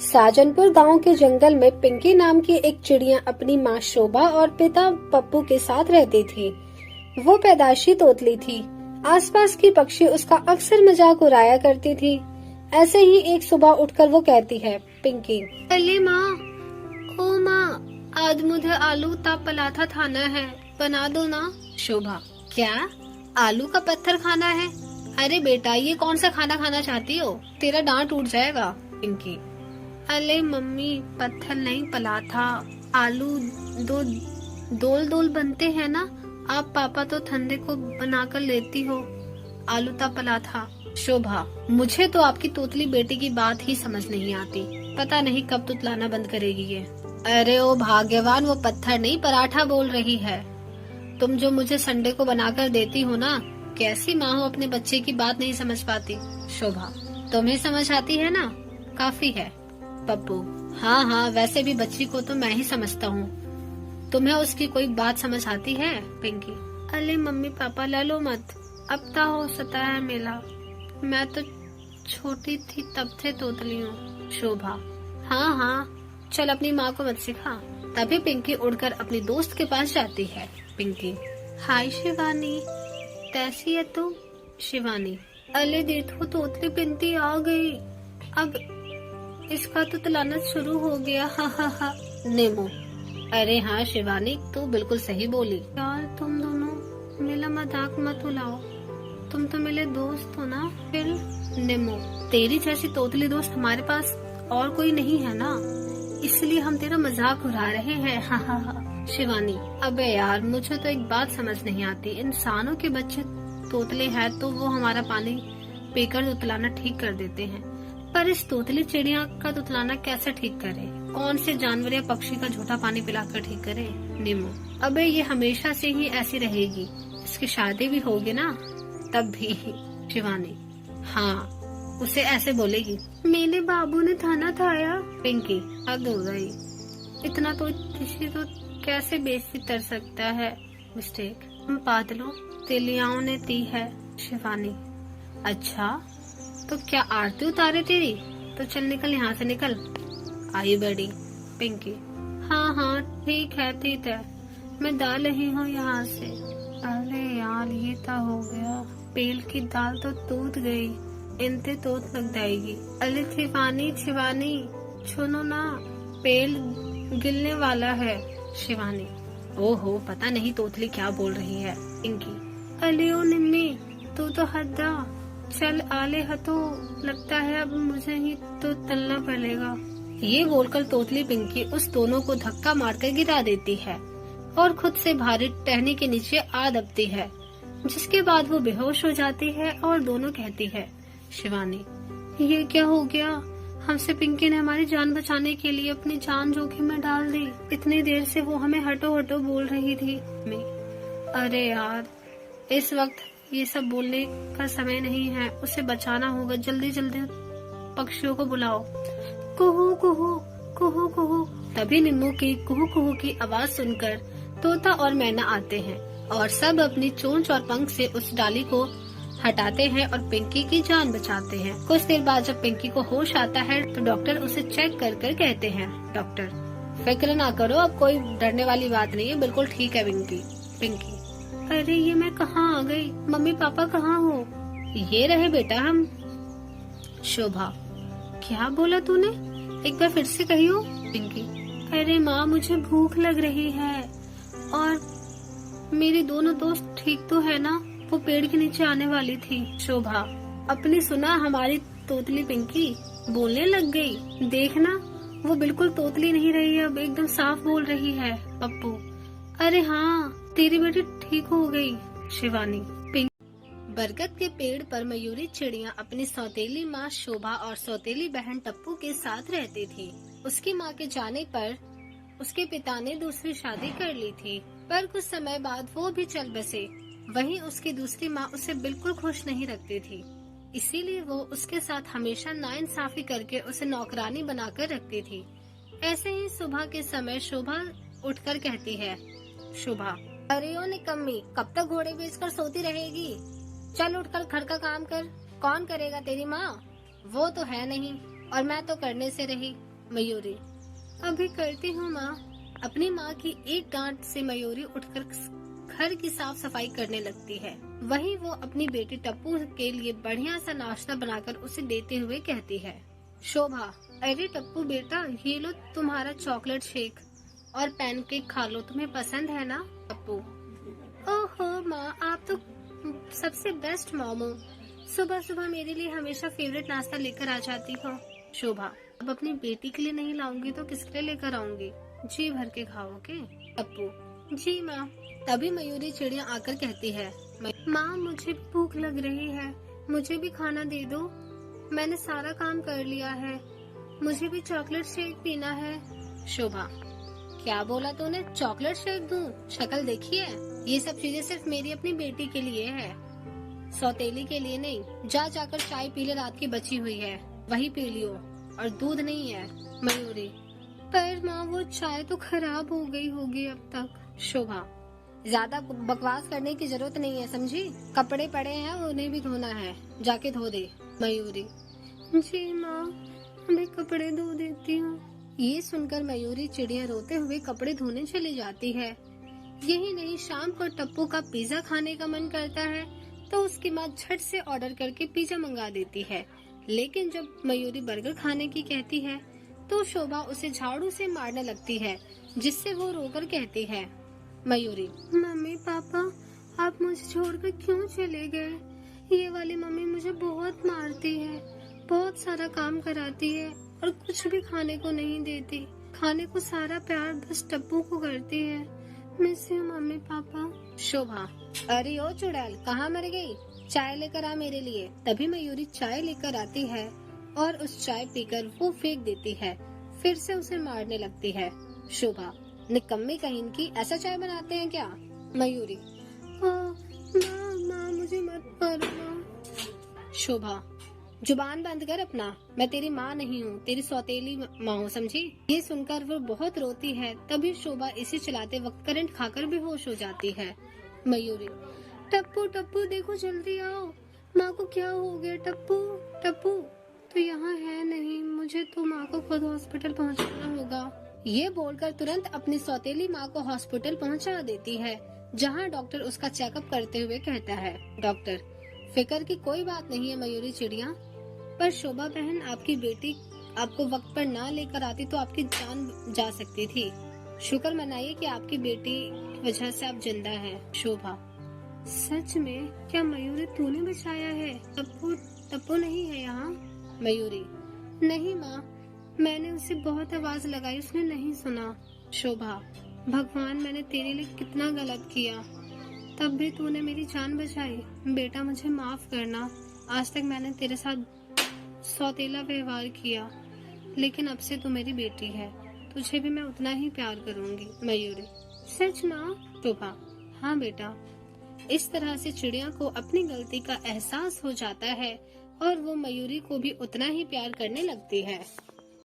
साजनपुर गांव के जंगल में पिंकी नाम की एक चिड़िया अपनी माँ शोभा और पिता पप्पू के साथ रहती थी। वो पैदाइशी तोतली थी। आसपास की पक्षी उसका अक्सर मजाक उड़ाया करती थी। ऐसे ही एक सुबह उठकर वो कहती है, पिंकी, अरे माँ, ओ माँ, आज मुझे आलू का पराठा खाना है, बना दो ना। शोभा, क्या आलू का पत्थर खाना है? अरे बेटा, ये कौन सा खाना खाना चाहती हो? तेरा दांत टूट जाएगा। पिंकी, अरे मम्मी, पत्थर नहीं पराठा। आलू दो दोल दोल बनते हैं ना, आप पापा तो ठंडे को बनाकर लेती हो। आलू का पराठा। शोभा, मुझे तो आपकी तोतली बेटी की बात ही समझ नहीं आती। पता नहीं कब तुतलाना बंद करेगी ये। अरे ओ भाग्यवान, वो पत्थर नहीं पराठा बोल रही है। तुम जो मुझे संडे को बनाकर देती हो ना, कैसी माँ हो अपने बच्चे की बात नहीं समझ पाती। शोभा, तुम्हें समझ आती है ना, काफी है। पप्पू, हाँ हाँ, वैसे भी बच्ची को तो मैं ही समझता हूँ, तुम्हें उसकी कोई बात समझ आती है? पिंकी, अरे मम्मी पापा ले लो मत, अब ता हो सता है मेला, मैं तो छोटी थी तब से तोतली हूँ। शोभा, हाँ हाँ, चल अपनी माँ को मत सिखा। तभी पिंकी उड़कर अपनी दोस्त के पास जाती है। पिंकी, हाय शिवानी, कैसी है तू? शिवानी, अरे देखो, तोतली पिंकी आ गई, अब इसका तो तलाना शुरू हो गया। हा हा हा। नेमो, अरे हाँ शिवानी, तू बिल्कुल सही बोली। यार तुम दोनों मेरा मजाक मत उड़ाओ, तुम तो मेरे दोस्त हो ना। फिर नेमो, तेरी जैसी तोतली दोस्त हमारे पास और कोई नहीं है ना, इसलिए हम तेरा मजाक उड़ा रहे हैं। हा हा हा। शिवानी, अबे यार, मुझे तो एक बात समझ नहीं आती, इंसानों के बच्चे तोतले हैं तो वो हमारा पानी पीकर उतलाना ठीक कर देते हैं, पर इस तोतली चिड़िया का तुतलाना कैसे ठीक करे? कौन से जानवर या पक्षी का झूठा पानी पिलाकर ठीक करे? नीमो, अबे ये हमेशा से ही ऐसी रहेगी, इसकी शादी भी होगी ना तब भी। शिवानी, हाँ, उसे ऐसे बोलेगी, मेरे बाबू ने खाना खाया। पिंकी, हद हो गई, इतना तो किसी तो कैसे बेइज्जती कर सकता है। मिस्टेक, हम बादलों तेलियाओं ने दी है। शिवानी, अच्छा, तो क्या आरती उतारे तेरी? तो चल निकल यहाँ से, निकल। आई बड़ी। पिंकी, हाँ हाँ, ठीक है, मैं डाल रही हूँ यहाँ से। अरे यार, ये तो हो गया, पेड़ की दाल तो टूट गई, इनते टूट लग जाएगी। अरे शिवानी शिवानी, सुनो ना, पेड़ गिरने वाला है। शिवानी, ओहो, पता नहीं तोतली क्या बोल रही है। पिंकी, अरे ओ निम्मी, तू तो हद्दा, चल आले हतो, लगता है अब मुझे ही तो तलना पड़ेगा। ये बोलकर तोतली पिंकी उस दोनों को धक्का मारकर गिरा देती है और खुद से भारी टहनी के नीचे आ दबती है, जिसके बाद वो बेहोश हो जाती है और दोनों कहती है, शिवानी, ये क्या हो गया? हमसे पिंकी ने हमारी जान बचाने के लिए अपनी जान जोखिम में डाल दी। इतनी देर से वो हमें हटो हटो बोल रही थी। अरे यार, इस वक्त ये सब बोलने का समय नहीं है, उसे बचाना होगा, जल्दी जल्दी पक्षियों को बुलाओ। कुहू कुहू कुहू कुहू। तभी निम्मू की कुहू कुहू की आवाज सुनकर तोता और मैना आते हैं और सब अपनी चोंच और पंख से उस डाली को हटाते हैं और पिंकी की जान बचाते हैं। कुछ देर बाद जब पिंकी को होश आता है तो डॉक्टर उसे चेक कर कर कहते हैं, डॉक्टर, फिक्र ना करो, अब कोई डरने वाली बात नहीं है, बिल्कुल ठीक है पिंकी। अरे ये मैं कहाँ आ गई? मम्मी पापा कहाँ हो? ये रहे बेटा हम। शोभा, क्या बोला तूने? एक बार फिर से कहियो। पिंकी, अरे माँ, मुझे भूख लग रही है और मेरी दोनों दोस्त ठीक तो है ना? वो पेड़ के नीचे आने वाली थी। शोभा, अपनी सुना, हमारी तोतली पिंकी बोलने लग गई, देखना वो बिल्कुल तोतली नहीं रही है, अब एकदम साफ बोल रही है। पप्पू, अरे हाँ, तेरी बेटी ठीक हो गई। शिवानी, बरगद के पेड़ पर मयूरी चिड़िया अपनी सौतेली माँ शोभा और सौतेली बहन टप्पू के साथ रहती थी। उसकी माँ के जाने पर उसके पिता ने दूसरी शादी कर ली थी, पर कुछ समय बाद वो भी चल बसे। वहीं उसकी दूसरी माँ उसे बिल्कुल खुश नहीं रखती थी, इसीलिए वो उसके साथ हमेशा नाइंसाफी करके उसे नौकरानी बनाकर रखती थी। ऐसे ही सुबह के समय शोभा उठकर कहती है, शोभा, अरे ओ निकम्मी, कब तक घोड़े बेचकर सोती रहेगी? चल उठकर घर का काम कर। कौन करेगा? तेरी माँ? वो तो है नहीं और मैं तो करने से रही। मयूरी, अभी करती हूँ माँ। अपनी माँ की एक डांट से मयूरी उठकर घर की साफ सफाई करने लगती है। वहीं वो अपनी बेटी टप्पू के लिए बढ़िया सा नाश्ता बनाकर उसे देते हुए कहती है, शोभा, अरे टप्पू बेटा, ये लो तुम्हारा चॉकलेट शेक और पैनकेक खा लो, तुम्हें पसंद है ना? टप्पू, ओहो माँ, आप तो सबसे बेस्ट मॉम हो। सुबह सुबह मेरे लिए हमेशा फेवरेट नाश्ता लेकर आ जाती हो। शोभा, अब अपनी बेटी के लिए नहीं लाऊंगी तो किसके लिए लेकर आऊंगी? जी भर के खाओगे? टप्पू, जी माँ। तभी मयूरी चिड़िया आकर कहती है, माँ मुझे भूख लग रही है, मुझे भी खाना दे दो। मैंने सारा काम कर लिया है, मुझे भी चॉकलेट शेक पीना है। शोभा, क्या बोला तूने? चॉकलेट शेक दूं? शक्ल देखी है? ये सब चीजें सिर्फ मेरी अपनी बेटी के लिए है, सौतेली के लिए नहीं। जा जाकर चाय पी ले, रात की बची हुई है, वही पी लियो, और दूध नहीं है। मयूरी, पर माँ वो चाय तो खराब हो गई होगी अब तक। शोभा, ज्यादा बकवास करने की जरूरत नहीं है, समझी? कपड़े पड़े हैं, उन्हें भी धोना है, जाके धो दे। मयूरी, जी माँ, मैं कपड़े धो देती हूँ। ये सुनकर मयूरी चिड़िया रोते हुए कपड़े धोने चली जाती है। यही नहीं, शाम को टप्पू का पिज्जा खाने का मन करता है तो उसकी माँ झट से ऑर्डर करके पिज्जा मंगा देती है। लेकिन जब मयूरी बर्गर खाने की कहती है तो शोभा उसे झाड़ू से मारने लगती है, जिससे वो रोकर कहती है, मयूरी, मम्मी पापा, आप मुझे छोड़कर क्यों चले गए? ये वाली मम्मी मुझे बहुत मारती है, बहुत सारा काम कराती है और कुछ भी खाने को नहीं देती। खाने को सारा प्यार बस टप्पू को करती है। Miss you mummy papa. शोभा, अरे ओ चुड़ैल, कहाँ मर गई? चाय लेकर आ मेरे लिए। तभी मयूरी चाय लेकर आती है और उस चाय पीकर वो फेंक देती है, फिर से उसे मारने लगती है। शोभा, निकम्मी कहीं की, ऐसा चाय बनाते हैं क्या? मयूरी, माँ मुझे मत मारो माँ। शोभा, जुबान बंद कर अपना, मैं तेरी माँ नहीं हूँ, तेरी सौतेली माँ हूँ, समझी? ये सुनकर वो बहुत रोती है। तभी शोभा इसे चलाते वक्त करंट खाकर बेहोश हो जाती है। मयूरी, टप्पू टप्पू देखो, जल्दी आओ, माँ को क्या हो गया? टप्पू टप्पू तो यहाँ है नहीं, मुझे तो माँ को खुद हॉस्पिटल पहुँचाना होगा। ये बोलकर तुरंत अपनी सौतेली माँ को हॉस्पिटल पहुँचा देती है, जहाँ डॉक्टर उसका चेकअप करते हुए कहता है, डॉक्टर, फिक्र की कोई बात नहीं है मयूरी चिड़िया, पर शोभा बहन, आपकी बेटी आपको वक्त पर ना लेकर आती तो आपकी जान जा सकती थी। शुक्र मनाइए कि आपकी बेटी की वजह से आप जिंदा हैं। शोभा, सच में? क्या मयूरी तूने बचाया है? टप्पू नहीं है यहाँ? मयूरी, नहीं माँ, मैंने उसे बहुत आवाज लगाई, उसने नहीं सुना। शोभा, भगवान, मैंने तेरे लिए कितना गलत किया, तब भी तूने मेरी जान बचाई। बेटा मुझे माफ करना, आज तक मैंने तेरे साथ सौतेला व्यवहार किया, लेकिन अब से तू मेरी बेटी है, तुझे भी मैं उतना ही प्यार करूंगी। मयूरी, सच माँ? शोभा, हाँ बेटा। इस तरह से चिड़िया को अपनी गलती का एहसास हो जाता है और वो मयूरी को भी उतना ही प्यार करने लगती है।